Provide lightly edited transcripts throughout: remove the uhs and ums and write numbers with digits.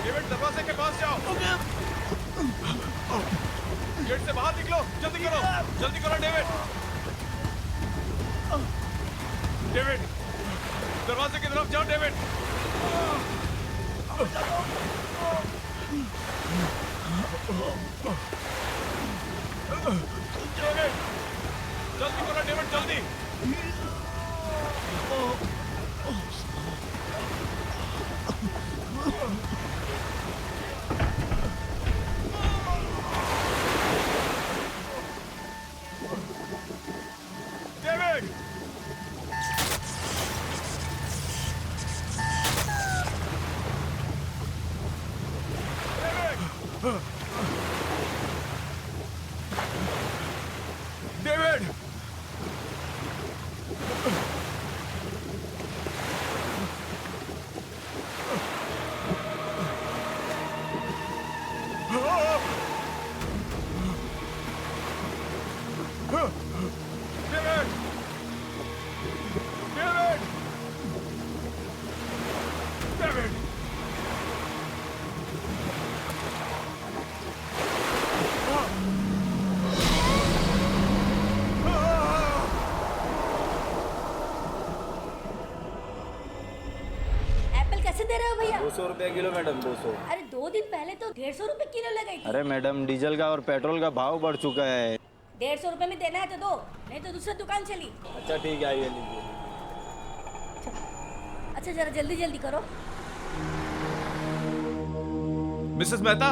David, दरवाजे के पास जाओ। गेट से बाहर निकलो, जल्दी करो डेविड। डेविड, दरवाजे की तरफ जाओ डेविड। डेविड, जल्दी करो डेविड, जल्दी। डेविड, डेविड, एप्पल कैसे दे रहे हो भैया? 200 रुपए किलो मैडम, 200। अरे 2 दिन पहले तो 150 रुपए किलो लगाई थी। अरे मैडम, डीजल का और पेट्रोल का भाव बढ़ चुका है। 150 रुपए में देना है तो दो, नहीं तो दूसरी दुकान चली। अच्छा ठीक है, आइए लीजिए। अच्छा जरा जल्दी जल्दी करो। मिसेस मेहता,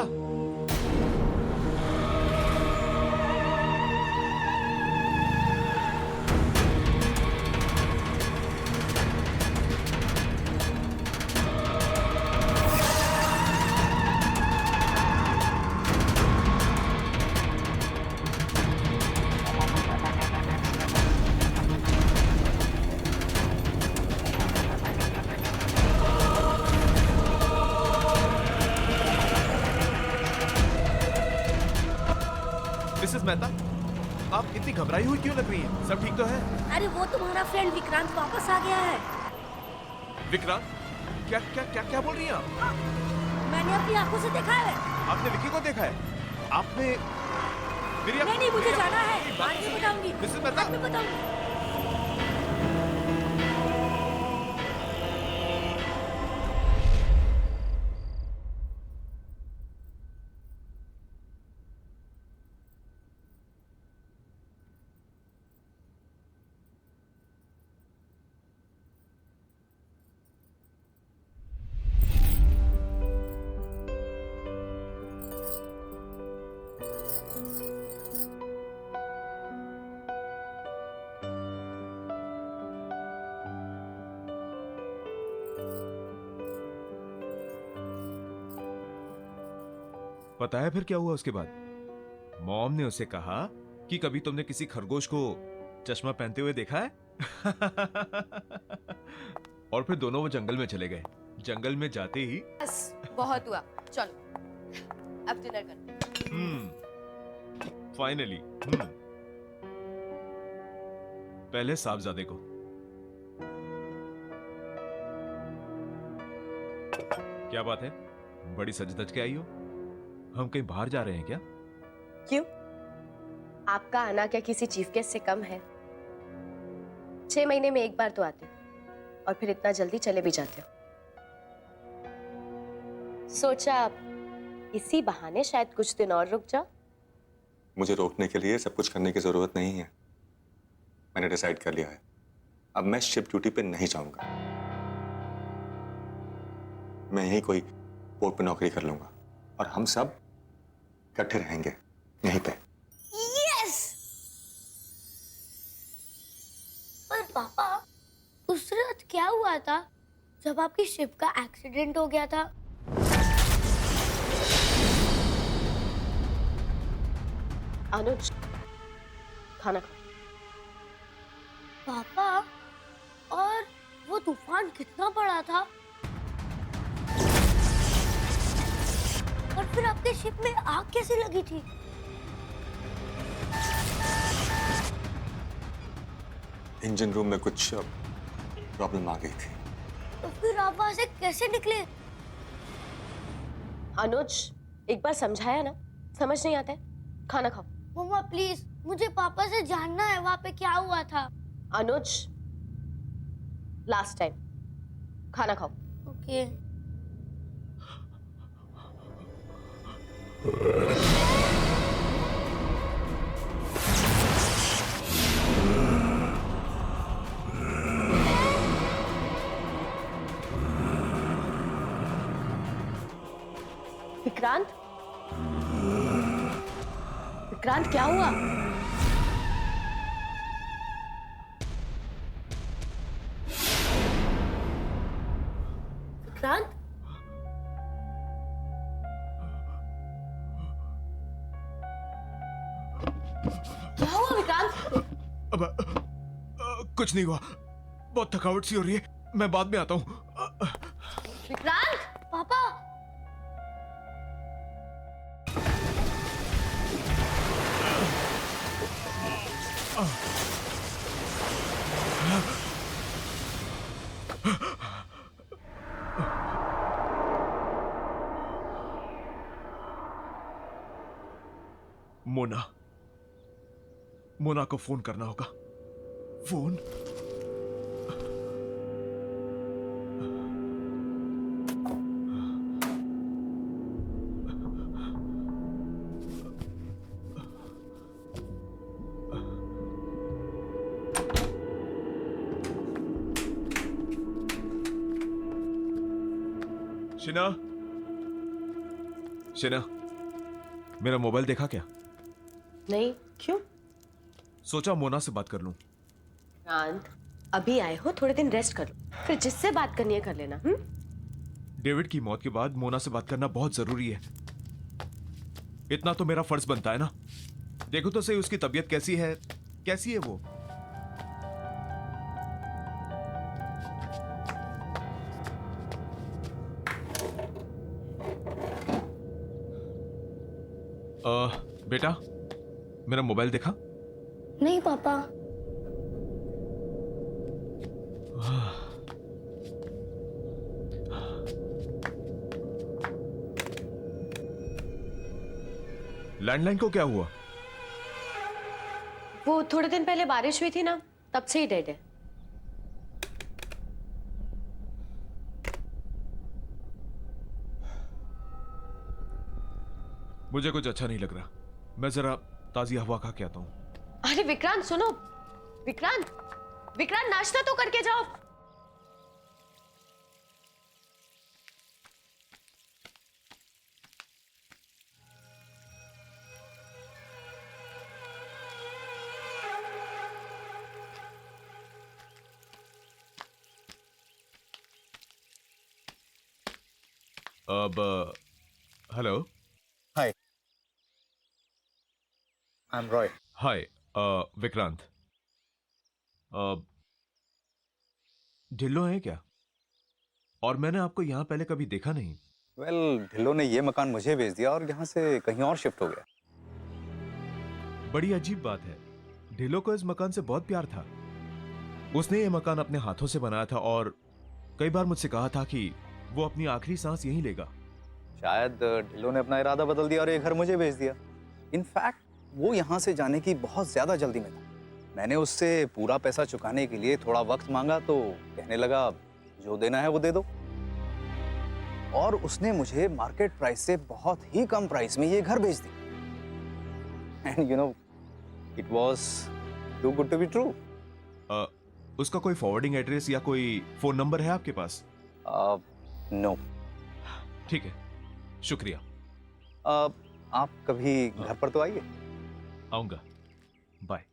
मिसेस मेहता, आप इतनी घबराई हुई क्यों लग रही हैं? सब ठीक तो है? अरे वो तुम्हारा फ्रेंड विक्रांत वापस आ गया है। विक्रांत, क्या क्या क्या क्या बोल रही हैं आप? मैंने अपनी आंखों से देखा है। आपने विक्की को देखा है? आपने मेरी नहीं मुझे जाना है, मेरी बात बाद में सुनिए। बताऊंगी। मिसेस मेहता, बाद में बताऊंगी। पता है फिर क्या हुआ उसके बाद? मॉम ने उसे कहा कि कभी तुमने किसी खरगोश को चश्मा पहनते हुए देखा है? और फिर दोनों वो जंगल में चले गए। जंगल में जाते ही बस बहुत हुआ, चलो अब डिनर करते। फाइनली। पहले साहबजादे को। क्या बात है, बड़ी सज धज के आई हो? हम कहीं बाहर जा रहे हैं क्या? क्यों? आपका आना क्या किसी चीफ गेस्ट से कम है? 6 महीने में एक बार तो आते हो और फिर इतना जल्दी चले भी जाते हो। सोचा आप इसी बहाने शायद कुछ दिन और रुक जाओ। मुझे रोकने के लिए सब कुछ करने की जरूरत नहीं है। मैंने डिसाइड कर लिया है, अब मैं शिप ड्यूटी पे नहीं जाऊंगा। मैं यहीं कोई पोर्ट पे नौकरी कर लूंगा और हम सब इकट्ठे रहेंगे यहीं पे। यस! पर पापा, उस रात क्या हुआ था जब आपकी शिप का एक्सीडेंट हो गया था? अनुज, खाना खा। पापा, और वो तूफान कितना बड़ा था? और फिर आपके शिप में आग कैसे लगी थी? इंजन रूम में कुछ प्रॉब्लम आ गई थी। तो फिर आप वहां से कैसे निकले? अनुज, एक बार समझाया ना, समझ नहीं आता है। खाना खाओ। मम्मा प्लीज, मुझे पापा से जानना है वहां पे क्या हुआ था। अनुज, लास्ट टाइम, खाना खाओ। ओके। विक्रांत, विक्रांत क्या हुआ? विक्रांत, क्या हुआ विक्रांत? अब कुछ नहीं हुआ, बहुत थकावट सी हो रही है, मैं बाद में आता हूँ। विक्रांत, पापा, मोना, मोना को फोन करना होगा। फोन। शिना, शिना, मेरा मोबाइल देखा क्या? नहीं, क्यों? सोचा मोना से बात कर लूं। विक्रांत, अभी आए हो, थोड़े दिन रेस्ट कर लो, फिर जिससे बात करनी है कर लेना। डेविड की मौत के बाद मोना से बात करना बहुत जरूरी है। इतना तो मेरा फर्ज बनता है ना। देखो तो सही उसकी तबीयत कैसी है, कैसी है वो। बेटा, मेरा मोबाइल देखा? नहीं पापा। लैंडलाइन को क्या हुआ? वो थोड़े दिन पहले बारिश हुई थी ना, तब से ही डेड है। मुझे कुछ अच्छा नहीं लग रहा, मैं जरा ताजी हवा खा के आता हूं। अरे विक्रांत सुनो, विक्रांत, विक्रांत नाश्ता तो करके जाओ। अब हेलो। Hi, I'm Roy. हाय, विक्रांत। ढिल्लो है क्या? और मैंने आपको यहाँ पहले कभी देखा नहीं। Well, ढिल्लो ने ये मकान मुझे बेच दिया और यहाँ से कहीं और शिफ्ट हो गया। बड़ी अजीब बात है, ढिल्लो को इस मकान से बहुत प्यार था। उसने ये मकान अपने हाथों से बनाया था और कई बार मुझसे कहा था कि वो अपनी आखिरी सांस यहीं लेगा। शायद ढिल्लो ने अपना इरादा बदल दिया और ये घर मुझे बेच दिया। इनफैक्ट वो यहाँ से जाने की बहुत ज्यादा जल्दी में था। मैंने उससे पूरा पैसा चुकाने के लिए थोड़ा वक्त मांगा तो कहने लगा जो देना है वो दे दो। और उसने मुझे मार्केट प्राइस से बहुत ही कम प्राइस में ये घर बेच दिया। And you know, it was too good to be true. उसका कोई फॉरवर्डिंग एड्रेस या कोई फोन नंबर है आपके पास? नो। ठीक है, शुक्रिया। आप कभी घर पर तो आइए। आऊंगा, बाय।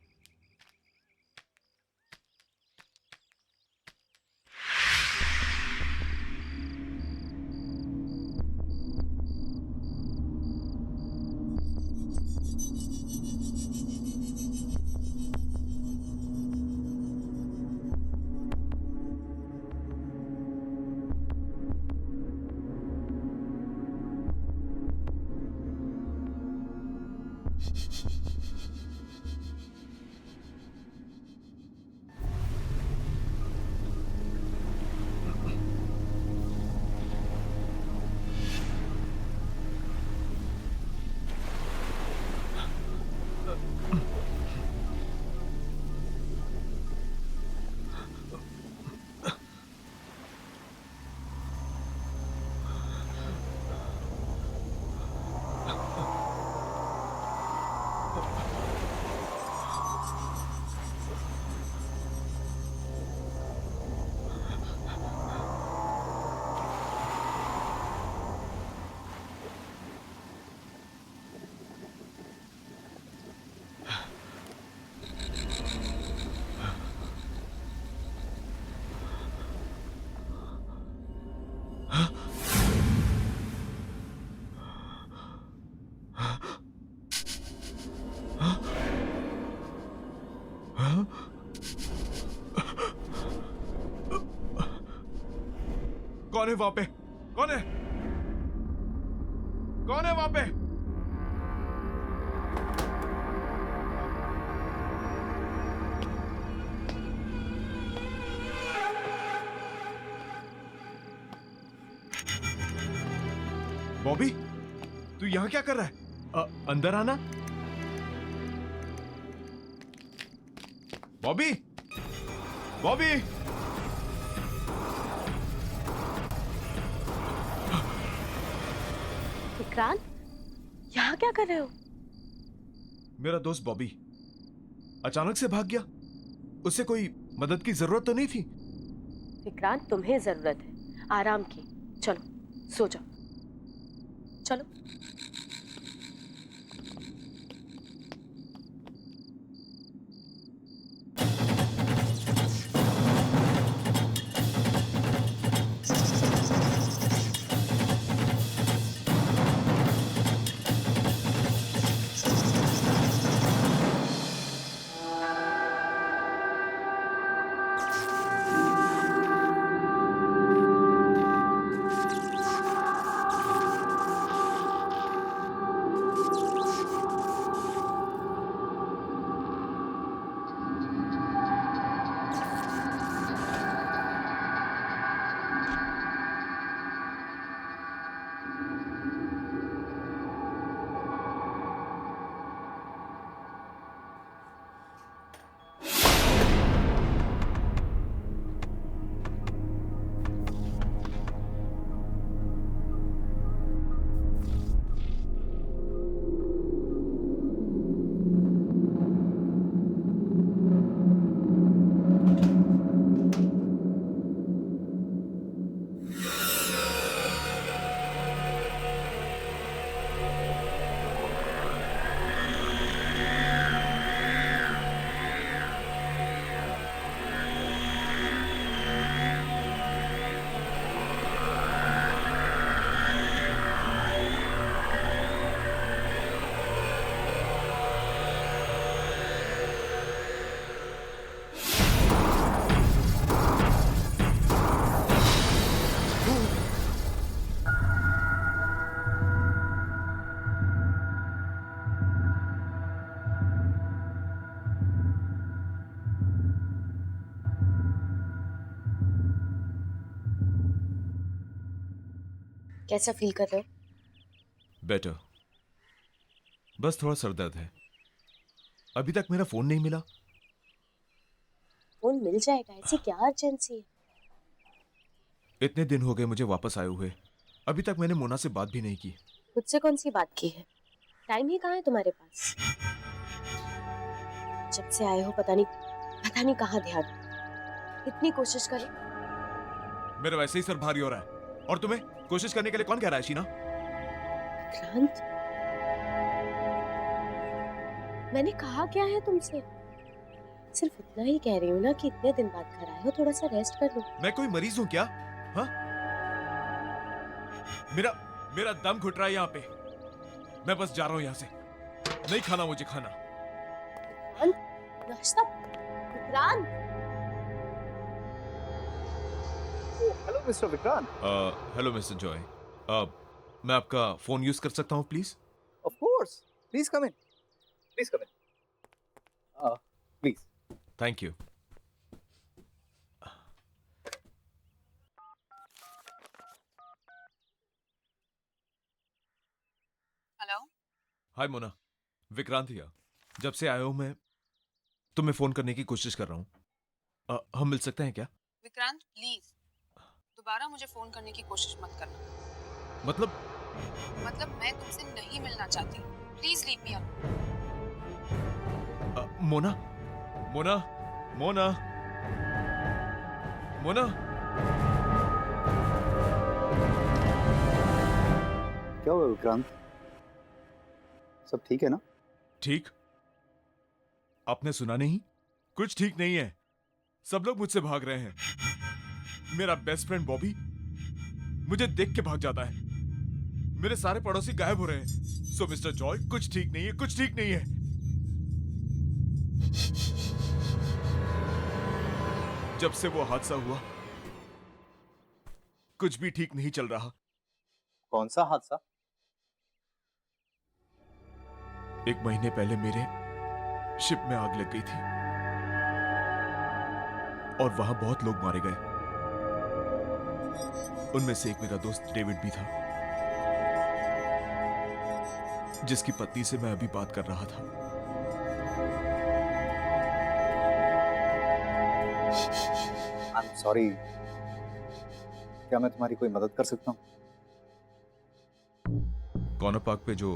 कौन है वहां पे? कौन है? कौन है वहां पे? बॉबी, तू यहां क्या कर रहा है? अंदर आना। बॉबी, बॉबी, विक्रांत, यहाँ क्या कर रहे हो? मेरा दोस्त बॉबी अचानक से भाग गया। उससे कोई मदद की जरूरत तो नहीं थी? विक्रांत, तुम्हें जरूरत है आराम की। चलो सो जाओ, चलो। कैसा फील कर रहे हो? बेटर। बस थोड़ा सर दर्द है। अभी तक मेरा फोन नहीं मिला। फोन मिल जाएगा, ऐसी क्या अर्जेंसी है? इतने दिन हो गए मुझे वापस आए हुए, अभी तक मैंने मोना से बात भी नहीं की। मुझसे कौन सी बात की है? टाइम ही कहाँ है तुम्हारे पास? जब से आए हो पता नहीं कहाँ ध्यान। इतनी कोशिश करें। मेरा वैसे ही सर भारी हो रहा है, और तुम्हें कोशिश करने के लिए कौन कह रहा है शीना? विक्रांत, मैंने कहा क्या है तुमसे? सिर्फ इतना ही कह रही हूँ ना कि इतने दिन बाद घर आए हो, थोड़ा सा रेस्ट कर लो। मैं कोई मरीज हूं क्या? हाँ? मेरा दम घुट रहा है यहाँ पे। मैं बस जा रहा हूँ यहाँ से। नहीं खाना मुझे खाना। नाश्ता? Vikrant, hello mister Vikrant. Hello mister Joy. मैं आपका फोन यूज कर सकता हूँ please? Of course, please come in, please come in, please. Thank you. Hello. Hi Mona, Vikrant here. जब से आया हूँ मैं तुम्हें फोन करने की कोशिश कर रहा हूँ। हम मिल सकते हैं क्या? विक्रांत प्लीज दोबारा मुझे फोन करने की कोशिश मत करना। मतलब मैं तुमसे नहीं मिलना चाहती। Please leave me alone. Mona, Mona, Mona, Mona. क्या हुआ विक्रांत? सब ठीक है ना? ठीक? आपने सुना नहीं? कुछ ठीक नहीं है। सब लोग मुझसे भाग रहे हैं। मेरा बेस्ट फ्रेंड बॉबी मुझे देख के भाग जाता है। मेरे सारे पड़ोसी गायब हो रहे हैं। सो मिस्टर जॉय, कुछ ठीक नहीं है, कुछ ठीक नहीं है। जब से वो हादसा हुआ कुछ भी ठीक नहीं चल रहा। कौन सा हादसा? 1 महीने पहले मेरे शिप में आग लग गई थी और वहां बहुत लोग मारे गए। उनमें से एक मेरा दोस्त डेविड भी था, जिसकी पत्नी से मैं अभी बात कर रहा था। आई एम सॉरी, क्या मैं तुम्हारी कोई मदद कर सकता हूँ? कॉर्नर पार्क पे जो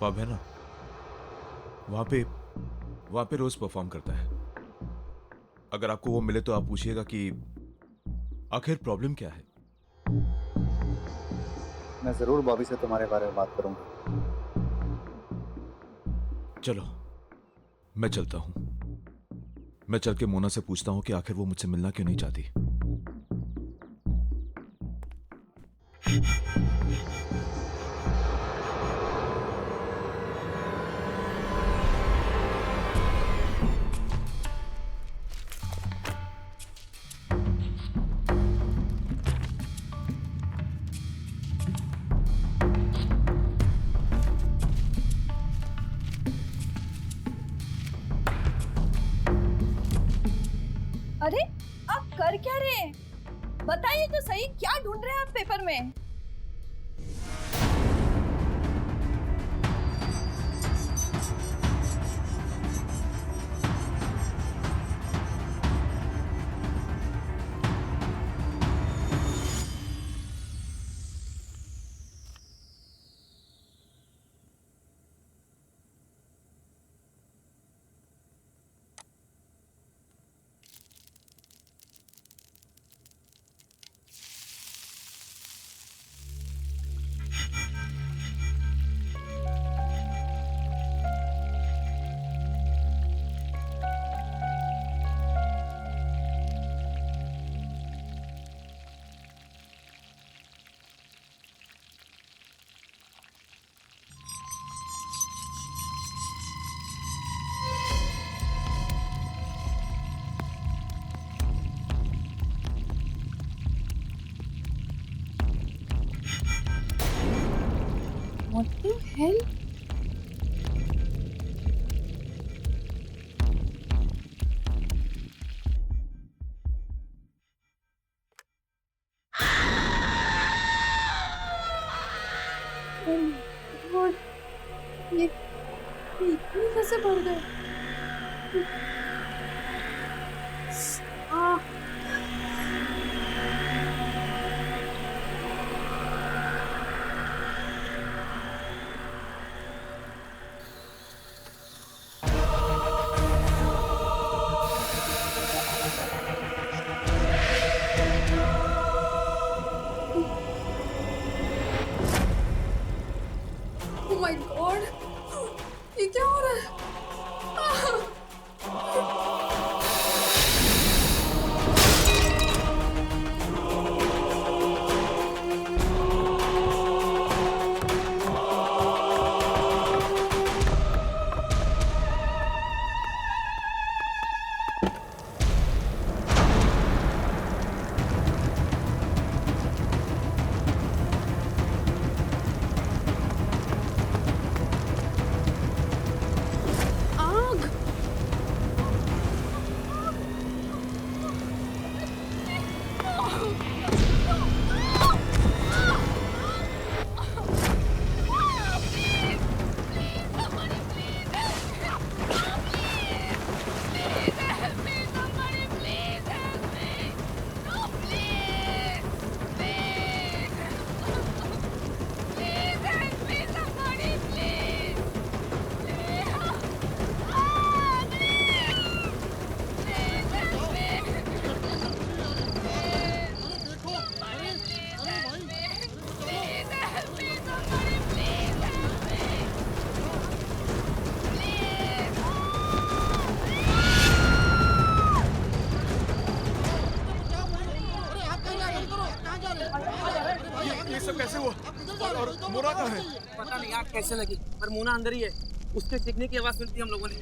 पब है ना, वहां पे रोज परफॉर्म करता है। अगर आपको वो मिले तो आप पूछिएगा कि आखिर प्रॉब्लम क्या है। मैं जरूर बॉबी से तुम्हारे बारे में बात करूंगा। चलो मैं चलता हूं। मैं चल के मोना से पूछता हूं कि आखिर वो मुझसे मिलना क्यों नहीं चाहती। अरे आप कर क्या रहे हैं? बताइए तो सही, क्या ढूंढ रहे हैं आप पेपर में? What the hell? Oh my God! ये इतनी कैसे बढ़ गए? Oh my God! ये क्या हो रहा है? ये सब कैसे हुआ? और मोना कहाँ है? पता नहीं आग कैसे लगी, पर मोना अंदर ही है। उसके सीखने की आवाज सुनती हम लोगों ने।